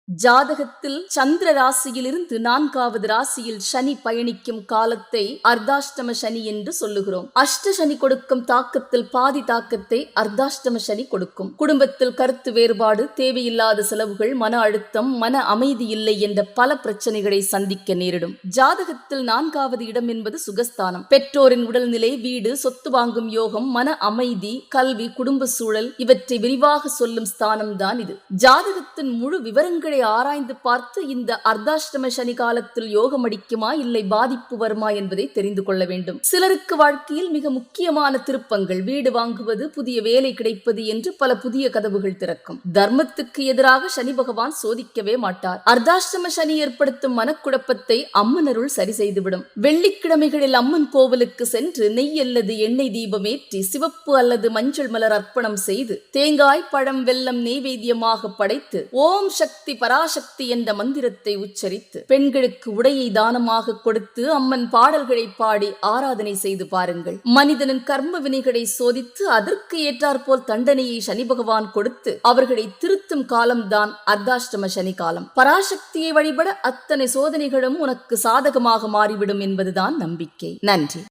ஜாதகத்தில் சந்திர ராசியிலிருந்து 4வது ராசியில் சனி பயணிக்கும் காலத்தை அர்த்தாஷ்டம சனி என்று சொல்லுகிறோம். அஷ்ட சனி கொடுக்கும் தாக்கத்தில் பாதி தாக்கத்தை அர்த்தாஷ்டம சனி கொடுக்கும். குடும்பத்தில் கருத்து வேறுபாடு, தேவையில்லாத செலவுகள், மன அழுத்தம், மன அமைதி இல்லை என்ற பல பிரச்சனைகளை சந்திக்க நேரிடும். ஜாதகத்தில் 4வது இடம் என்பது சுகஸ்தானம். பெற்றோரின் உடல்நிலை, வீடு, சொத்து வாங்கும் யோகம், மன அமைதி, கல்வி, குடும்ப சூழல் இவற்றை விரிவாக சொல்லும் ஸ்தானம் தான் இது. ஜாதகத்தின் முழு விவரங்கள் ஆராய்ந்து பார்த்து இந்த அர்த்தாஷ்டம சனி காலத்தில் யோகம் அடிக்குமா இல்லை பாதிப்பு வருமா என்பதை தெரிந்து கொள்ள வேண்டும். சிலருக்கு வாழ்க்கையில் மிக முக்கியமான திருப்பங்கள், வீடு வாங்குவது, புதிய வேலை கிடைப்பது என்று பல புதிய கதவுகள் திறக்கும். தர்மத்துக்கு எதிராக சனி பகவான் சோதிக்கவே மாட்டார். அர்த்தாஷ்டம சனி ஏற்படுத்தும் மனக்குழப்பத்தை அம்மனருள் சரி செய்துவிடும். வெள்ளிக்கிழமைகளில் அம்மன் கோவிலுக்கு சென்று நெய் அல்லது எண்ணெய் தீபமேற்றி சிவப்பு அல்லது மஞ்சள் மலர் அர்ப்பணம் செய்து தேங்காய், பழம், வெல்லம் நெய்வேத்தியமாக படைத்து ஓம் சக்தி பராசக்தி என்ற மந்திரத்தை உச்சரித்து பெண்களுக்கு உடையை தானமாக கொடுத்து அம்மன் பாடல்களை பாடி ஆராதனை செய்து பாருங்கள். மனிதனின் கர்ம வினைகளை சோதித்து அதற்கு ஏற்றாற்போல் தண்டனையை சனி பகவான் கொடுத்து அவர்களை திருத்தும் காலம்தான் அர்த்தாஷ்டம சனி காலம். பராசக்தியை வழிபட அத்தனை சோதனைகளும் உனக்கு சாதகமாக மாறிவிடும் என்பதுதான் நம்பிக்கை. நன்றி.